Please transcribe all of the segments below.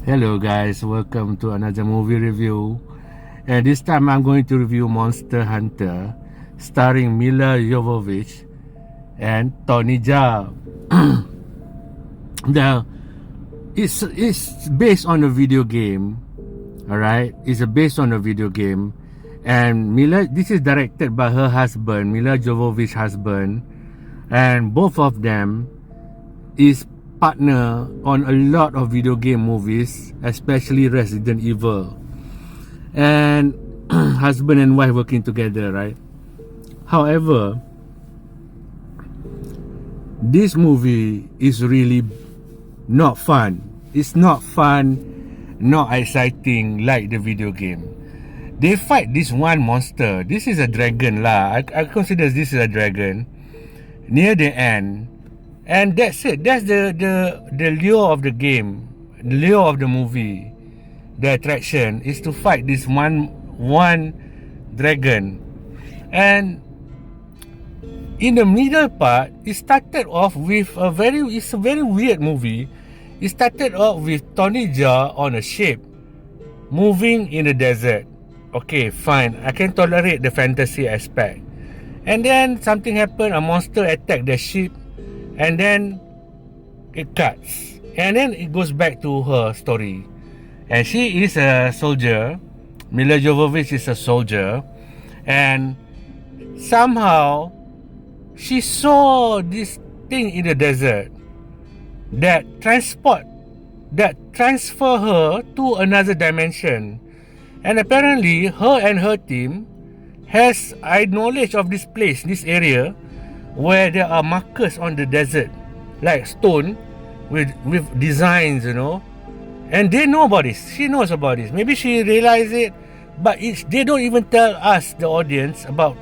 Hello guys, welcome to another movie review. And this time I'm going to review Monster Hunter, starring Mila Jovovich and Tony Jaa. Now, it's based on a video game. Alright, it's based on a video game, and this is directed by her husband, Mila Jovovich's husband, and both of them is partner on a lot of video game movies, especially Resident Evil, and husband and wife working together, right? However, this movie is really not fun. It's not fun, not exciting like the video game. They fight this one monster. This is a dragon lah. I consider this is a dragon near the end. And that's it. That's the lure of the game, the lure of the movie. The attraction is to fight this one dragon. And in the middle part, it started off with it's a very weird movie. It started off with Tony Jaa on a ship, moving in the desert. Okay, fine. I can tolerate the fantasy aspect. And then something happened. A monster attacked the ship. And then it cuts, and then it goes back to her story. And she is a soldier. Mila Jovovich is a soldier, and somehow she saw this thing in the desert that transfer her to another dimension. And apparently her and her team has knowledge of this place, this area, where there are markers on the desert, like stone with designs, and they know about this. She knows about this. Maybe she realized it, but they don't even tell us, the audience, about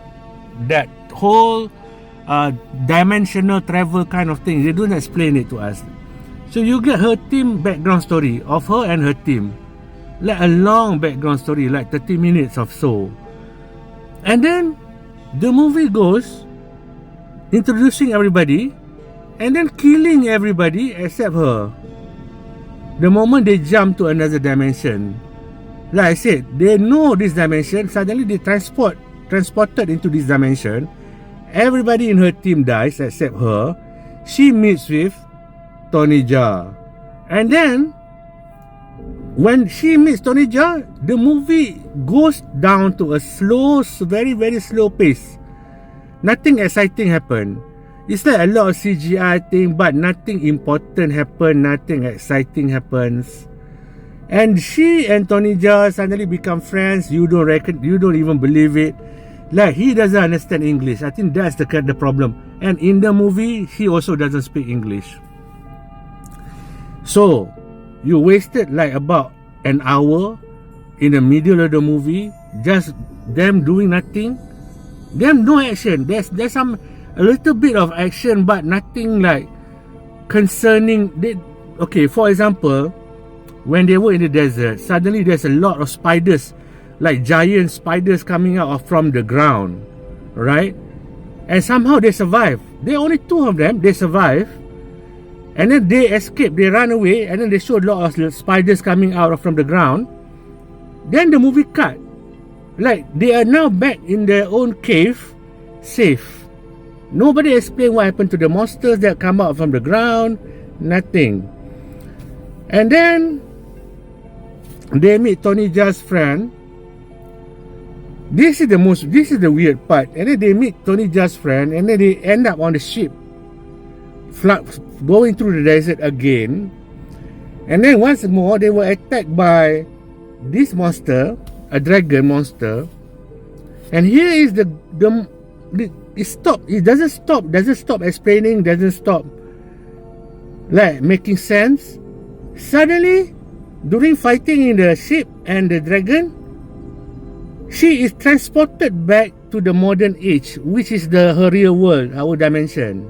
that whole dimensional travel kind of thing. They don't explain it to us. So you get her team background story of her and her team, like a long background story, like 30 minutes or so. And then the movie goes introducing everybody and then killing everybody except her. The moment they jump to another dimension, like I said, they know this dimension. Suddenly they transported into this dimension. Everybody in her team dies except her. She meets with Tony Jaa, and then when she meets Tony Jaa, the movie goes down to a slow, very, very slow pace. Nothing exciting happened. It's like a lot of CGI thing, but nothing important happened. Nothing exciting happens. And she and Tony Jaa suddenly become friends. You don't even believe it. Like, he doesn't understand English. I think that's the problem. And in the movie, he also doesn't speak English. So you wasted like about an hour in the middle of the movie, just them doing nothing. Them no action. There's some a little bit of action, but nothing like concerning. Okay, for example, when they were in the desert, suddenly there's a lot of spiders, like giant spiders coming out from the ground, right? And somehow they survive. There are only two of them. They survive, and then they escape. They run away, and then they show a lot of spiders coming out from the ground. Then the movie cut. Like, they are now back in their own cave, safe. Nobody explain what happened to the monsters that come out from the ground. Nothing. And then they meet Tony Jaa's friend. This is the weird part. And then they meet Tony Jaa's friend, and then they end up on the ship, going through the desert again. And then once more, they were attacked by this monster, a dragon monster. And here is it doesn't stop explaining, doesn't stop like making sense. Suddenly, during fighting in the ship and the dragon, she is transported back to the modern age, which is her real world, our dimension.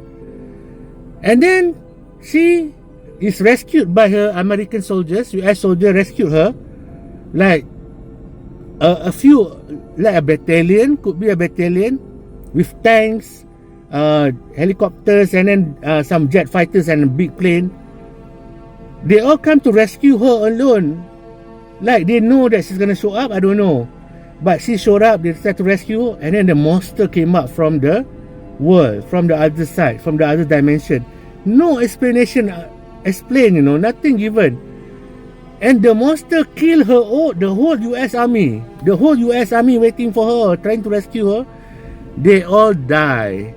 And then she is rescued by her American soldiers. US soldier rescued her, like a few, like a battalion, could be a battalion with tanks, helicopters, and then some jet fighters and a big plane. They all come to rescue her alone. Like they know that she's gonna show up, I don't know. But she showed up, they tried to rescue her, and then the monster came up from the world, from the other side, from the other dimension. No explanation explained, you know, nothing given. And the monster killed her, the whole US Army. The whole US Army waiting for her, trying to rescue her. They all die.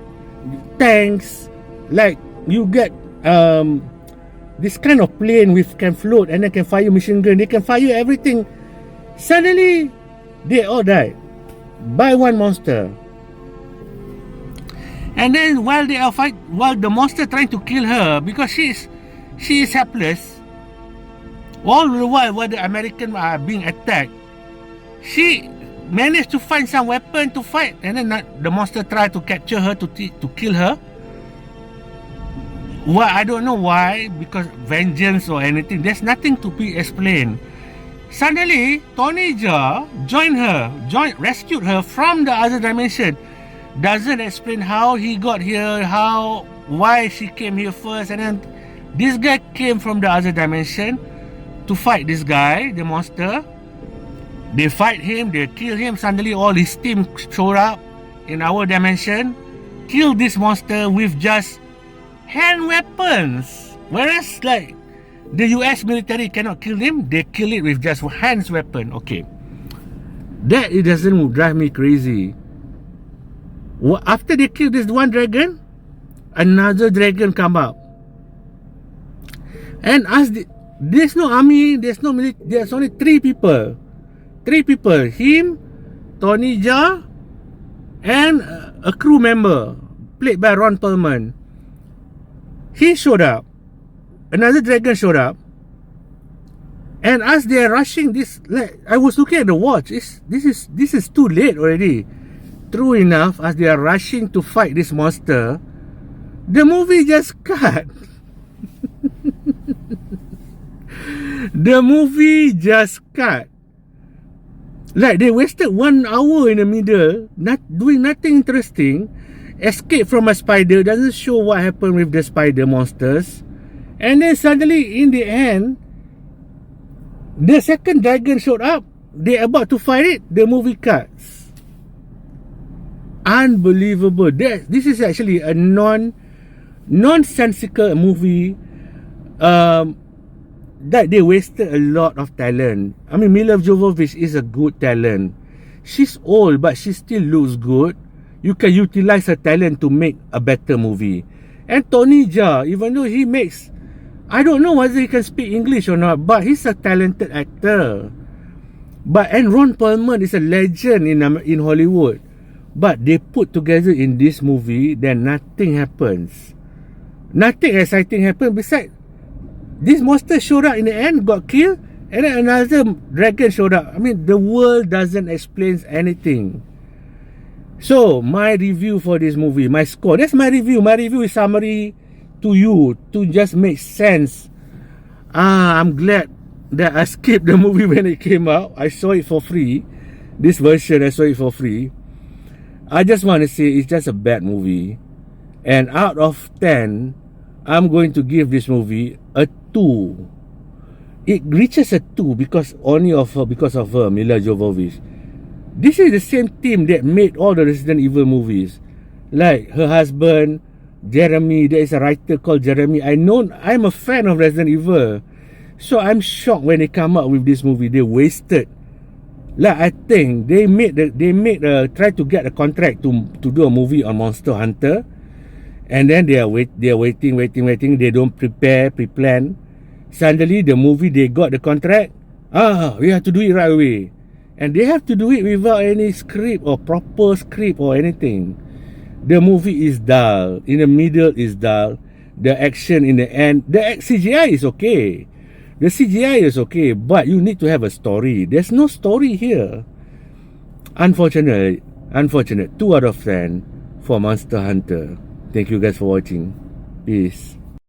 Tanks, like you get this kind of plane which can float and then can fire machine gun. They can fire everything. Suddenly, they all died by one monster. And then while they are while the monster trying to kill her because she is helpless. All the while the Americans are being attacked, she managed to find some weapon to fight, and then the monster tried to capture her to kill her. Well, I don't know why, because vengeance or anything. There's nothing to be explained. Suddenly, Tony Jaa rescued her from the other dimension. Doesn't explain how he got here, why she came here first, and then this guy came from the other dimension to fight this guy, the monster. They fight him, they kill him. Suddenly, all his team showed up in our dimension, kill this monster with just hand weapons. Whereas, like, the US military cannot kill him, they kill it with just hands weapon. Okay, that it doesn't drive me crazy. After they kill this one dragon, another dragon come up, and there's no army, there's no military, there's only three people, him, Tony Jaa, and a crew member played by Ron Perlman. He showed up, another dragon showed up, and as they are rushing this, like, I was looking at the watch, this is too late already. True enough, as they are rushing to fight this monster, the movie just cut. The movie just cut. Like they wasted 1 hour in the middle, not doing nothing interesting. Escape from a spider, doesn't show what happened with the spider monsters. And then suddenly in the end, the second dragon showed up. They're about to fight it, the movie cuts. Unbelievable. This is actually a nonsensical movie. That they wasted a lot of talent. I mean, Milla Jovovich is a good talent. She's old, but she still looks good. You can utilize her talent to make a better movie. And Tony Jaa, even though he makes, I don't know whether he can speak English or not, but he's a talented actor. And Ron Perlman is a legend in Hollywood. But they put together in this movie, then nothing happens. Nothing exciting happened. Besides, this monster showed up in the end, got killed, and then another dragon showed up. I mean, the world doesn't explain anything. So, my review for this movie, my score, that's my review. My review is summary to you, to just make sense. I'm glad that I skipped the movie when it came out. I saw it for free. This version, I saw it for free. I just want to say it's just a bad movie. And out of 10, I'm going to give this movie a 2. It reaches a 2 because of her, Milla Jovovich. This is the same team that made all the Resident Evil movies. Like her husband, Jeremy. There is a writer called Jeremy. I'm a fan of Resident Evil. So I'm shocked when they come up with this movie. They wasted. Like, I think they tried to get a contract to do a movie on Monster Hunter. And then they are waiting. They don't pre-plan. Suddenly the movie, they got the contract. We have to do it right away. And they have to do it without any script or proper script or anything. The movie is dull. In the middle is dull. The action in the end, the CGI is okay. The CGI is okay, but you need to have a story. There's no story here. Unfortunate. 2 out of 10 for Monster Hunter. Thank you guys for watching. Peace.